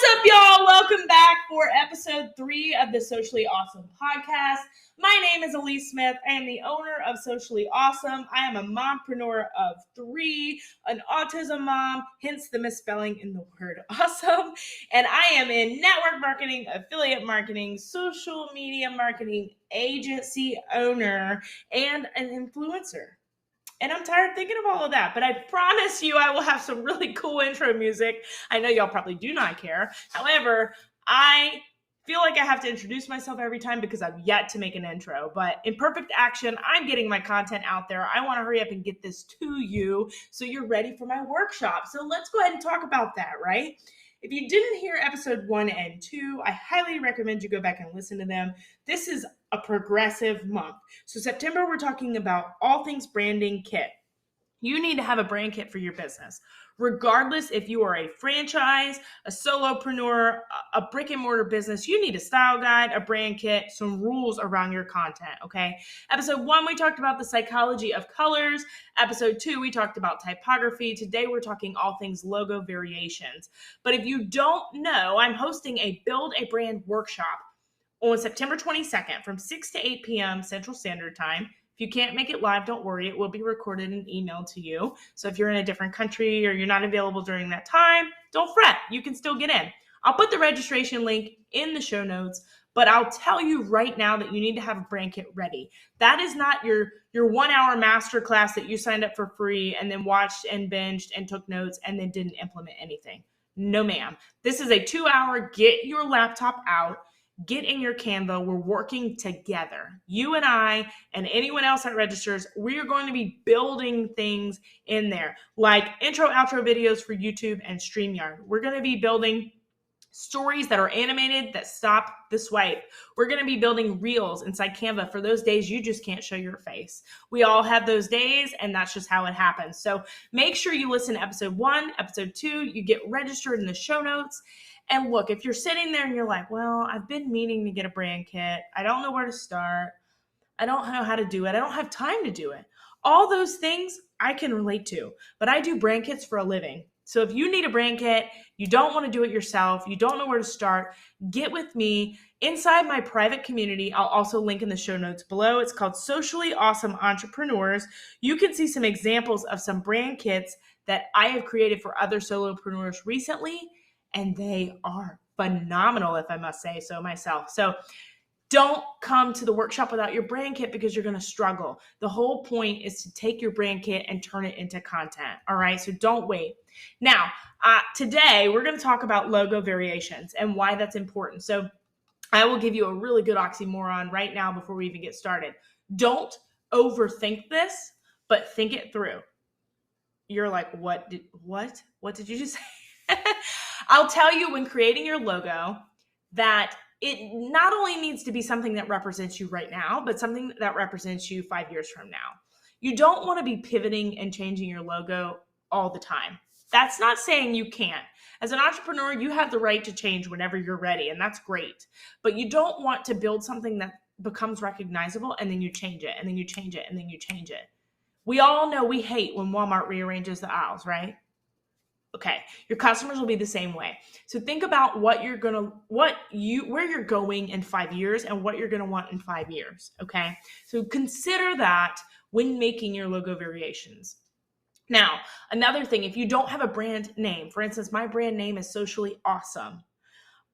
What's up, y'all? Welcome back for episode 3 of the Socially Awesome podcast. My name is Elise Smith. I am the owner of Socially Awesome. I am a mompreneur of 3, an autism mom, hence the misspelling in the word awesome. And I am in network marketing, affiliate marketing, social media marketing, agency owner, and an influencer. And I'm tired of thinking of all of that, but I promise you I will have some really cool intro music. I know y'all probably do not care. However, I feel like I have to introduce myself every time because I've yet to make an intro. But in perfect action, I'm getting my content out there. I want to hurry up and get this to you so you're ready for my workshop. So let's go ahead and talk about that, right? If you didn't hear episode 1 and 2, I highly recommend you go back and listen to them. This is a progressive month. So September, we're talking about all things branding kit. You need to have a brand kit for your business. Regardless if you are a franchise, a solopreneur, a brick and mortar business, you need a style guide, a brand kit, some rules around your content, okay? Episode 1, we talked about the psychology of colors. Episode 2, we talked about typography. Today, we're talking all things logo variations. But if you don't know, I'm hosting a Build a Brand workshop on September 22nd from 6 to 8 p.m. Central Standard Time. If you can't make it live, don't worry. It will be recorded and emailed to you. So if you're in a different country or you're not available during that time, don't fret. You can still get in. I'll put the registration link in the show notes, but I'll tell you right now that you need to have a brand kit ready. That is not your 1-hour masterclass that you signed up for free and then watched and binged and took notes and then didn't implement anything. No, ma'am. This is a 2-hour, get your laptop out, get in your Canva. We're working together. You and I and anyone else that registers, we are going to be building things in there like intro, outro videos for YouTube and StreamYard. We're going to be building stories that are animated that stop the swipe. We're going to be building reels inside Canva for those days you just can't show your face. We all have those days, and that's just how it happens. So make sure you listen to episode 1, episode 2, you get registered in the show notes. And look, if you're sitting there and you're like, well, I've been meaning to get a brand kit. I don't know where to start. I don't know how to do it. I don't have time to do it. All those things I can relate to, but I do brand kits for a living. So if you need a brand kit, you don't want to do it yourself, you don't know where to start, get with me inside my private community. I'll also link in the show notes below. It's called Socially Awesome Entrepreneurs. You can see some examples of some brand kits that I have created for other solopreneurs recently, and they are phenomenal, if I must say so myself. So don't come to the workshop without your brand kit because you're going to struggle. The whole point is to take your brand kit and turn it into content. All right. So don't wait. Now, today we're going to talk about logo variations and why that's important. So I will give you a really good oxymoron right now before we even get started. Don't overthink this, but think it through. You're like, what did you just say? I'll tell you, when creating your logo, that it not only needs to be something that represents you right now, but something that represents you 5 years from now. You don't want to be pivoting and changing your logo all the time. That's not saying you can't. As an entrepreneur, you have the right to change whenever you're ready, and that's great. But you don't want to build something that becomes recognizable and then you change it, and then you change it, and then you change it. We all know we hate when Walmart rearranges the aisles, right? Okay, your customers will be the same way. So think about where you're going in 5 years and what you're going to want in 5 years, okay? So consider that when making your logo variations. Now, another thing, if you don't have a brand name, for instance, my brand name is Socially Awesome.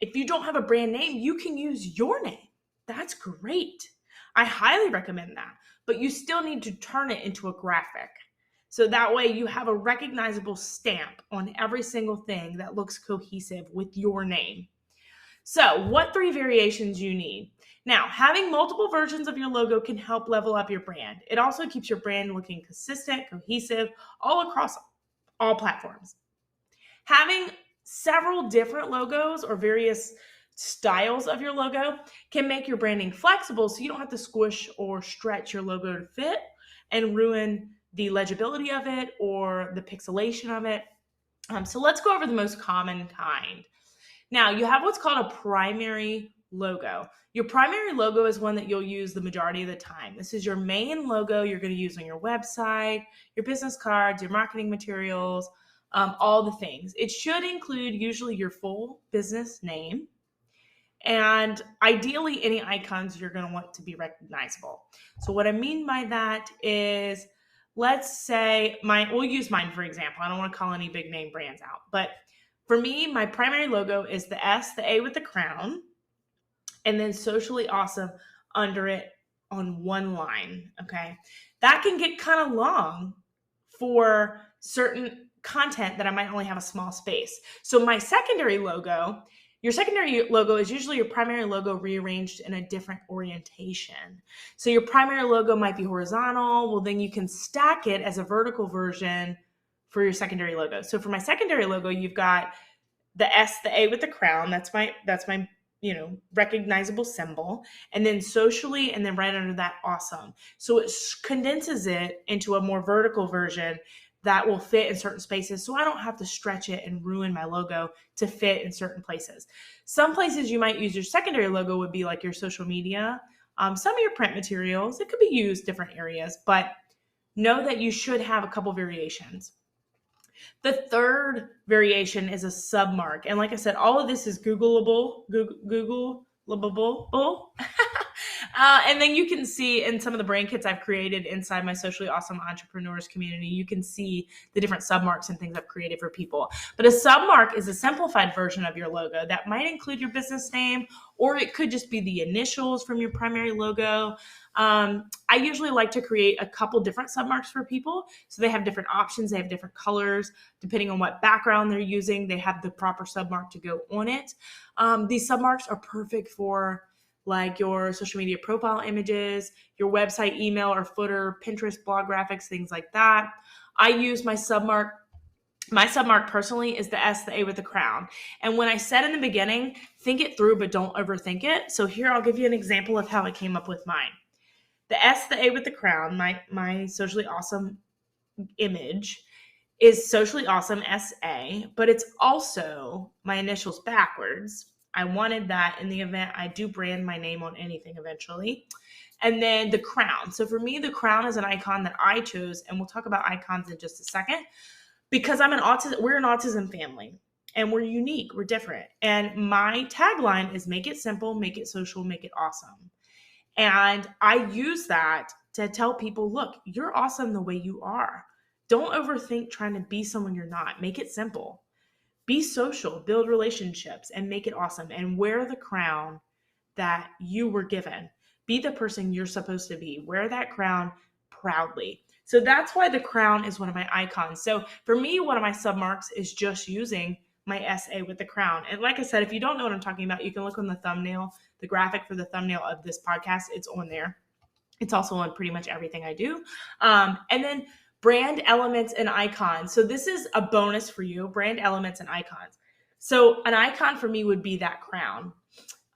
If you don't have a brand name, you can use your name. That's great. I highly recommend that, but you still need to turn it into a graphic. So that way you have a recognizable stamp on every single thing that looks cohesive with your name. So what 3 variations you need? Now, having multiple versions of your logo can help level up your brand. It also keeps your brand looking consistent, cohesive, all across all platforms. Having several different logos or various styles of your logo can make your branding flexible so you don't have to squish or stretch your logo to fit and ruin the legibility of it or the pixelation of it. So let's go over the most common kind. Now, you have what's called a primary logo. Your primary logo is one that you'll use the majority of the time. This is your main logo you're going to use on your website, your business cards, your marketing materials, all the things. It should include usually your full business name, and ideally any icons you're going to want to be recognizable. So what I mean by that is, let's say we'll use mine for example. I don't want to call any big name brands out, but for me, my primary logo is the S, the A with the crown, and then Socially Awesome under it on one line. Okay. That can get kind of long for certain content that I might only have a small space. So my secondary logo, your secondary logo is usually your primary logo rearranged in a different orientation. So your primary logo might be horizontal. Well, then you can stack it as a vertical version for your secondary logo. So for my secondary logo, you've got the S, the A with the crown. That's my recognizable symbol. And then socially, and then right under that, awesome. So it condenses it into a more vertical version that will fit in certain spaces. So I don't have to stretch it and ruin my logo to fit in certain places. Some places you might use your secondary logo would be like your social media, some of your print materials. It could be used different areas, but know that you should have a couple variations. The third variation is a submark. And like I said, all of this is Googleable. And then you can see in some of the brand kits I've created inside my Socially Awesome Entrepreneurs community, you can see the different submarks and things I've created for people. But a submark is a simplified version of your logo that might include your business name, or it could just be the initials from your primary logo. I usually like to create a couple different submarks for people. So they have different options. They have different colors. Depending on what background they're using, they have the proper submark to go on it. These submarks are perfect for like your social media profile images, your website email or footer, Pinterest blog graphics, things like that. I use my submark. My submark personally is the S, the A with the crown. And when I said in the beginning, think it through, but don't overthink it. So here, I'll give you an example of how I came up with mine. The S, the A with the crown, my Socially Awesome image is Socially Awesome SA, but it's also my initials backwards. I wanted that in the event I do brand my name on anything eventually. And then the crown. So for me, the crown is an icon that I chose, and we'll talk about icons in just a second, because we're an autism family, and we're unique, we're different. And my tagline is make it simple, make it social, make it awesome. And I use that to tell people, look, you're awesome the way you are. Don't overthink trying to be someone you're not. Make it simple. Be social, build relationships, and make it awesome. And wear the crown that you were given. Be the person you're supposed to be. Wear that crown proudly. So that's why the crown is one of my icons. So for me, one of my submarks is just using my SA with the crown. And like I said, if you don't know what I'm talking about, you can look on the thumbnail, the graphic for the thumbnail of this podcast. It's on there. It's also on pretty much everything I do. And then brand elements and icons. So this is a bonus for you, brand elements and icons. So an icon for me would be that crown.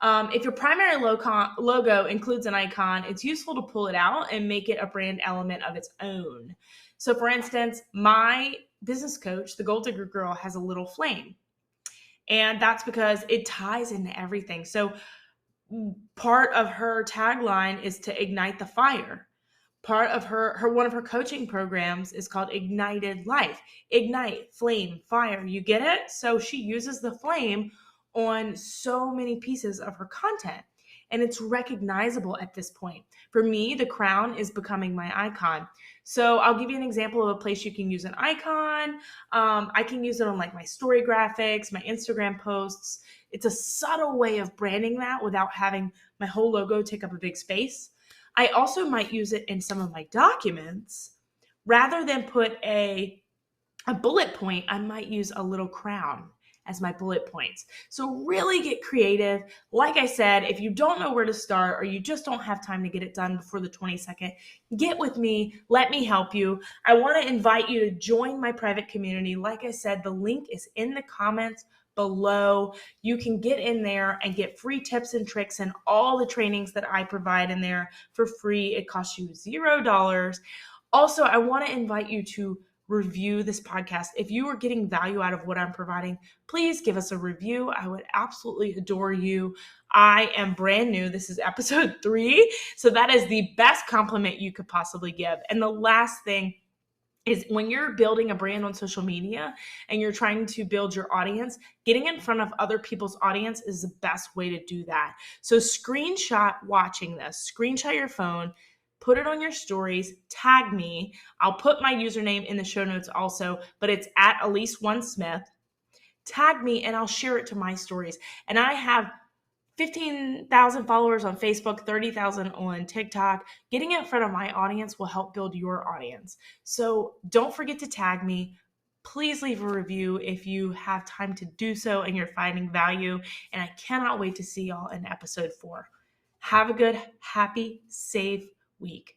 If your primary logo includes an icon, it's useful to pull it out and make it a brand element of its own. So for instance, my business coach, the Gold Digger Girl, has a little flame. And that's because it ties into everything. So part of her tagline is to ignite the fire. Part of one of her coaching programs is called Ignited Life. Ignite, flame, fire. You get it? So she uses the flame on so many pieces of her content, and it's recognizable at this point. For me, the crown is becoming my icon. So I'll give you an example of a place you can use an icon. I can use it on like my story graphics, my Instagram posts. It's a subtle way of branding that without having my whole logo take up a big space. I also might use it in some of my documents. Rather than put a bullet point, I might use a little crown as my bullet points. So really get creative. Like I said, if you don't know where to start, or you just don't have time to get it done before the 22nd, get with me. Let me help you. I want to invite you to join my private community. Like I said, the link is in the comments below. You can get in there and get free tips and tricks and all the trainings that I provide in there for free. It costs you $0. Also, I want to invite you to review this podcast. If you are getting value out of what I'm providing, please give us a review. I would absolutely adore you. I am brand new. This is episode 3. So that is the best compliment you could possibly give. And the last thing is when you're building a brand on social media and you're trying to build your audience, getting in front of other people's audience is the best way to do that. So screenshot watching this, screenshot your phone, put it on your stories, tag me. I'll put my username in the show notes also, but it's at Elise1Smith. Tag me and I'll share it to my stories. And I have 15,000 followers on Facebook, 30,000 on TikTok. Getting in front of my audience will help build your audience. So don't forget to tag me. Please leave a review if you have time to do so and you're finding value. And I cannot wait to see y'all in episode 4. Have a good, happy, safe week.